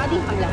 आतंकवादी हमला।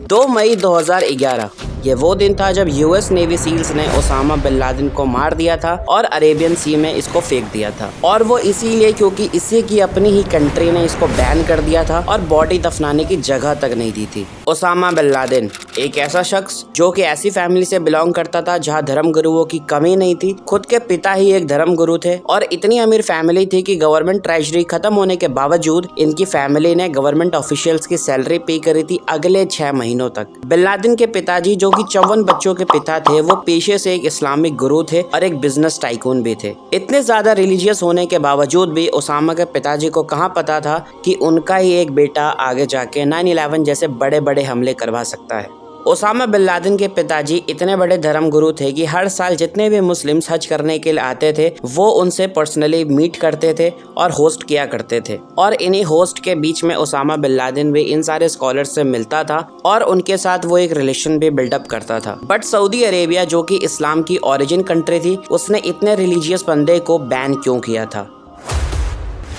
2 मई 2011 ये वो दिन था जब यूएस नेवी सील्स ने ओसामा बिन लादेन को मार दिया था और अरेबियन सी में इसको फेंक दिया था। और वो इसीलिए क्योंकि इसी की अपनी ही कंट्री ने इसको बैन कर दिया था और बॉडी दफनाने की जगह तक नहीं दी थी। ओसामा बिन लादेन एक ऐसा शख्स जो कि ऐसी फैमिली से बिलोंग करता था जहाँ धर्म गुरुओं की कमी नहीं थी। खुद के पिता ही एक धर्म गुरु थे और इतनी अमीर फैमिली थी कि गवर्नमेंट ट्रेजरी खत्म होने के बावजूद इनकी फैमिली ने गवर्नमेंट ऑफिशियल्स की सैलरी पे करी थी अगले 6 महीनों तक। बिन लादेन के पिताजी जो कि 54 बच्चों के पिता थे, वो पेशे से एक इस्लामिक गुरु थे और एक बिजनेस टाइकून भी थे। इतने ज्यादा रिलीजियस होने के बावजूद भी ओसामा के पिताजी को कहाँ पता था कि उनका ही एक बेटा आगे जाके 9/11 जैसे बड़े बड़े हमले करवा सकता है। ओसामा बिन लादेन के पिताजी इतने बड़े धर्म गुरु थे कि हर साल जितने भी मुस्लिम्स हज करने के लिए आते थे वो उनसे पर्सनली मीट करते थे और होस्ट किया करते थे। और इन्हीं होस्ट के बीच में ओसामा बिन लादेन भी इन सारे स्कॉलर्स से मिलता था और उनके साथ वो एक रिलेशन भी बिल्डअप करता था। बट सऊदी अरेबिया जो कि इस्लाम की ओरिजिन कंट्री थी, उसने इतने रिलीजियस बंदे को बैन क्यों किया था?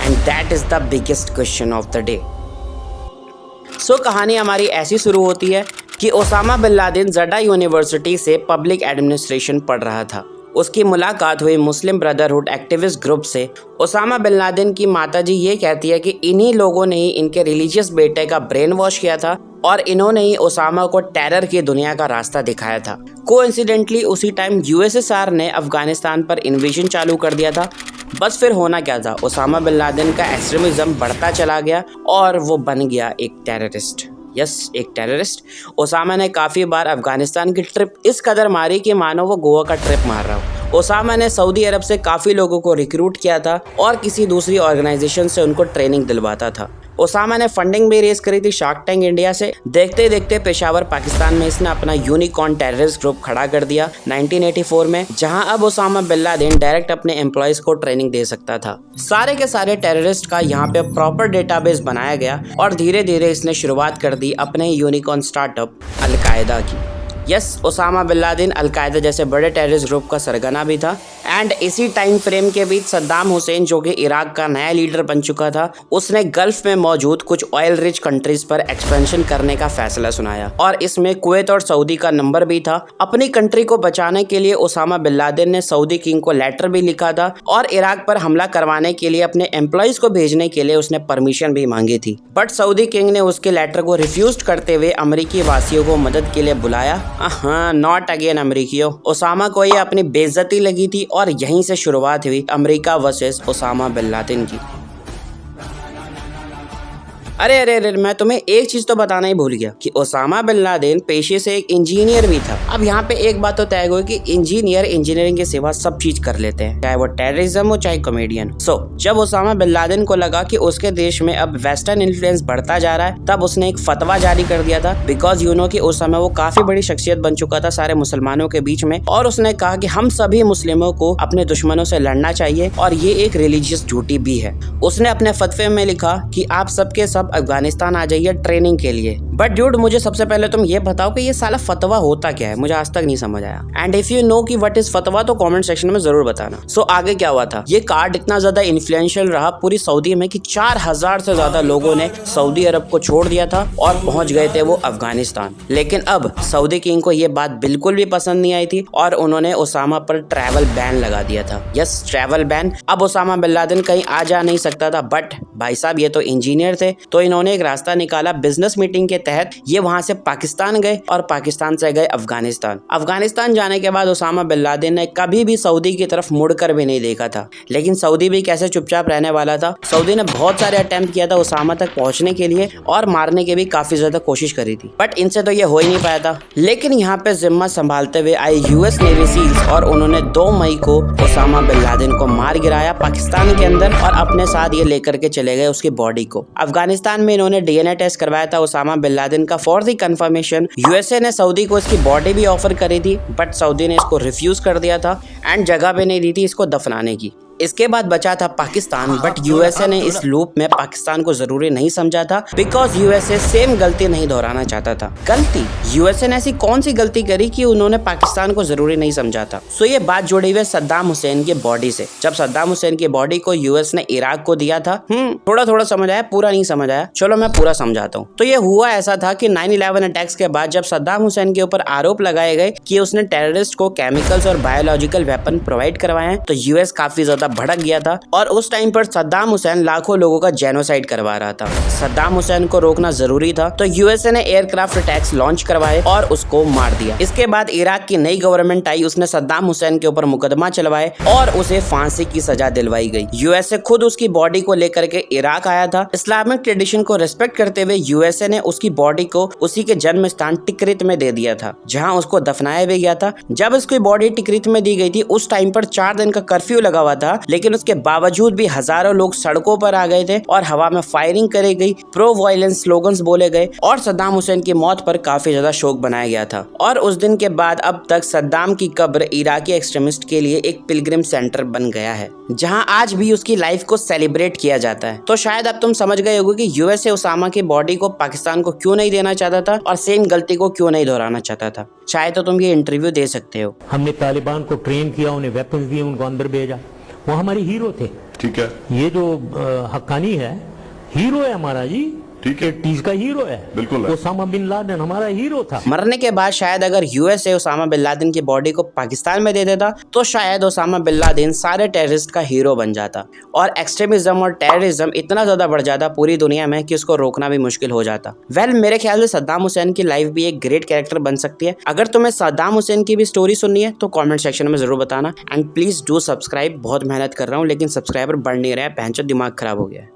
And that is the biggest question of the day. So कहानी हमारी ऐसी शुरू होती है कि Osama bin Laden Jeddah university से पब्लिक एडमिनिस्ट्रेशन पढ़ रहा था। उसकी मुलाकात हुई मुस्लिम ब्रदरहुड एक्टिविस्ट ग्रुप से। ओसामा बिन लादेन की माताजी ये कहती है कि इन्हीं लोगों ने ही इनके रिलीजियस बेटे का ब्रेन वॉश किया था और इन्होंने ही ओसामा को टेरर की दुनिया का रास्ता दिखाया था। कोइंसिडेंटली उसी टाइम यूएसएसआर ने अफगानिस्तान पर इन्वेजन चालू कर दिया था। बस फिर होना क्या था, ओसामा बिन लादेन का एक्सट्रीमिज्म बढ़ता चला गया और वो बन गया एक टेररिस्ट। यस, एक टेररिस्ट। ओसामा ने काफ़ी बार अफगानिस्तान की ट्रिप इस कदर मारी कि मानो वो गोवा का ट्रिप मार रहा हो। ओसामा ने सऊदी अरब से काफ़ी लोगों को रिक्रूट किया था और किसी दूसरी ऑर्गेनाइजेशन से उनको ट्रेनिंग दिलवाता था। ओसामा ने फंडिंग भी रेज करी थी शार्क टैंक इंडिया से। देखते देखते पेशावर पाकिस्तान में इसने अपना यूनिकॉर्न टेररिस्ट ग्रुप खड़ा कर दिया 1984 में, जहां अब ओसामा बिन लादेन डायरेक्ट अपने एम्प्लॉयज को ट्रेनिंग दे सकता था। सारे के सारे टेररिस्ट का यहाँ पे प्रॉपर डेटाबेस बनाया गया और धीरे धीरे इसने शुरुआत कर दी अपने यूनिकॉर्न स्टार्टअप अलकायदा की। Yes, Osama bin Laden Al Qaeda जैसे बड़े टेररिस्ट ग्रुप का सरगना भी था। एंड इसी टाइम फ्रेम के बीच सद्दाम हुसैन जो कि इराक का नया लीडर बन चुका था, उसने गल्फ में मौजूद कुछ ऑयल रिच कंट्रीज पर एक्सपेंशन करने का फैसला सुनाया और इसमें कुवैत और सऊदी का नंबर भी था। अपनी कंट्री को बचाने के लिए ओसामा बिन लादेन ने सऊदी किंग को लेटर भी लिखा था और इराक पर हमला करवाने के लिए अपने एम्प्लॉयज को भेजने के लिए उसने परमिशन भी मांगी थी। बट सऊदी किंग ने उसके लेटर को रिफ्यूज करते हुए अमेरिकी वासियों को मदद के लिए बुलाया। हाँ, नॉट अगेन अमेरिकियों। ओसामा को ये अपनी बेइज्जती लगी थी और यहीं से शुरुआत हुई America versus Osama bin Laden की। अरे अरे अरे, मैं तुम्हें एक चीज तो बताना ही भूल गया कि ओसामा बिन लादेन पेशे से एक इंजीनियर भी था। अब यहाँ पे एक बात तो तय हुई कि इंजीनियर इंजीनियरिंग के सिवा सब चीज कर लेते हैं, चाहे वो टेररिज्म हो चाहे कॉमेडियन। जब ओसामा बिन लादेन को लगा कि उसके देश में अब वेस्टर्न इन्फ्लुएंस बढ़ता जा रहा है, तब उसने एक फतवा जारी कर दिया था। बिकॉज यू नो कि उस समय वो काफी बड़ी शख्सियत बन चुका था सारे मुसलमानों के बीच में, और उसने कहा कि हम सभी मुस्लिमों को अपने दुश्मनों से लड़ना चाहिए और ये एक रिलीजियस ड्यूटी भी है। उसने अपने फतवे में लिखा कि आप सबके सब अफगानिस्तान आ जाइए ट्रेनिंग के लिए। बट ड्यूड, मुझे सबसे पहले तुम ये बताओ कि ये साला फतवा होता क्या है, मुझे आज तक नहीं समझ आया। एंड इफ यू नो कि व्हाट इज फतवा तो कमेंट सेक्शन में जरूर बताना। आगे क्या हुआ था? ये कार्ड इतना ज्यादा इन्फ्लुएंशियल रहा पूरी सऊदी में कि 4000 से ज्यादा लोगों ने सऊदी अरब को छोड़ दिया था और पहुंच गए थे वो अफगानिस्तान। लेकिन अब सऊदी किंग को ये बात बिल्कुल भी पसंद नहीं आई थी और उन्होंने ओसामा पर ट्रैवल बैन लगा दिया था। Yes, travel ban. अब ओसामा बिन लादेन कहीं आ जा नहीं सकता था। बट भाई साहब, ये तो इंजीनियर थे, तो इन्होंने एक रास्ता निकाला। बिजनेस मीटिंग के तहत ये वहां से पाकिस्तान गए और पाकिस्तान से गए अफगानिस्तान। अफगानिस्तान जाने के बाद ओसामा बिन लादेन ने कभी भी सऊदी की तरफ मुड़कर भी नहीं देखा था। लेकिन सऊदी भी कैसे चुपचाप रहने वाला था। सऊदी ने बहुत सारे अटेम्प्ट किया था ओसामा तक पहुंचने के लिए और मारने की भी काफी ज्यादा कोशिश करी थी, बट इनसे तो ये हो ही नहीं पाया था। लेकिन यहाँ पे जिम्मा संभालते हुए आई यूएस नेवी सील्स और उन्होंने 2 मई को ओसामा बिन लादेन को मार गिराया पाकिस्तान के अंदर और अपने साथ ये लेकर के चले गए उसकी बॉडी को। अफगानिस्तान में इन्होंने डीएनए टेस्ट करवाया था ओसामा बिन लादेन का फॉर दी कंफर्मेशन। यूएसए ने सऊदी को इसकी बॉडी भी ऑफर करी थी, बट सऊदी ने इसको रिफ्यूज कर दिया था एंड जगह भी नहीं दी थी इसको दफनाने की। इसके बाद बचा था पाकिस्तान, बट यूएसए ने इस लूप में पाकिस्तान को जरूरी नहीं समझा था, बिकॉज यूएसए सेम गलती नहीं दोहराना चाहता था। गलती यूएसए ने ऐसी कौन सी गलती करी कि उन्होंने पाकिस्तान को जरूरी नहीं समझा था? सो ये बात जुड़ी हुई सद्दाम हुसैन की बॉडी से। जब सद्दाम हुसैन की बॉडी को यूएस ने इराक को दिया था, थोड़ा थोड़ा समझ आया, पूरा नहीं समझ आया, चलो मैं पूरा समझाता हूँ। तो ये हुआ ऐसा था कि 9/11 अटैक्स के बाद जब सद्दाम हुसैन के ऊपर आरोप लगाए गए कि उसने टेररिस्ट को केमिकल्स और बायोलॉजिकल वेपन प्रोवाइड करवाए हैं, तो यूएस काफी ज्यादा भड़क गया था और उस टाइम पर सद्दाम हुसैन लाखों लोगों का जेनोसाइड करवा रहा था। सद्दाम हुसैन को रोकना जरूरी था, तो यूएसए ने एयरक्राफ्ट अटैक्स लॉन्च करवाए और उसको मार दिया। इसके बाद इराक की नई गवर्नमेंट आई, उसने सद्दाम हुसैन के ऊपर मुकदमा चलवाए और उसे फांसी की सजा दिलवाई गई। यूएसए खुद उसकी बॉडी को लेकर के इराक आया था। इस्लामिक ट्रेडिशन को रिस्पेक्ट करते हुए यूएसए ने उसकी बॉडी को उसी के जन्म स्थान टिकरित में दे दिया था, जहां उसको दफनाया भी गया था। जब उसकी बॉडी टिकरित में दी गई थी, उस टाइम पर 4 दिन का कर्फ्यू लगा हुआ था, लेकिन उसके बावजूद भी हजारों लोग सड़कों पर आ गए थे और हवा में फायरिंग करी गई, प्रो वायलेंस स्लोगन्स बोले गए और सद्दाम हुसैन की मौत पर काफी ज्यादा शोक बनाया गया था। और उस दिन के बाद अब तक सद्दाम की कब्र इराकी एक्सट्रीमिस्ट के लिए एक पिलग्रिम सेंटर बन गया है, जहां आज भी उसकी लाइफ को सेलिब्रेट किया जाता है। तो शायद अब तुम समझ गए होगे कि यूएसए उसामा की बॉडी को पाकिस्तान को क्यों नहीं देना चाहता था और सेम गलती को क्यों नहीं दोहराना चाहता था। शायद तो तुम ये इंटरव्यू दे सकते हो। हमने तालिबान को ट्रेन किया, उन्हें वेपन्स दिए, उनको अंदर भेजा, वो हमारे हीरो थे। ठीक है, ये जो हक्कानी है, हीरो है हमारा जी, ठीक है, टीज का हीरो है, बिल्कुल है। ओसामा बिन लादेन हमारा हीरो था। मरने के बाद शायद अगर यूएसए ओसामा बिन लादेन की बॉडी को पाकिस्तान में दे देता, तो शायद ओसामा बिन लादेन सारे टेररिस्ट का हीरो बन जाता और एक्सट्रीमिज्म और टेररिज्म इतना ज्यादा बढ़ जाता पूरी दुनिया में कि उसको रोकना भी मुश्किल हो जाता। मेरे ख्याल से सद्दाम हुसैन की लाइफ भी एक ग्रेट कैरेक्टर बन सकती है। अगर तुम्हें सद्दाम हुसैन की भी स्टोरी सुननी है तो कॉमेंट सेक्शन में जरूर बताना, एंड प्लीज डू सब्सक्राइब। बहुत मेहनत कर रहा हूँ लेकिन सब्सक्राइबर बढ़ नहीं रहा है, भैंचोद दिमाग खराब हो गया है।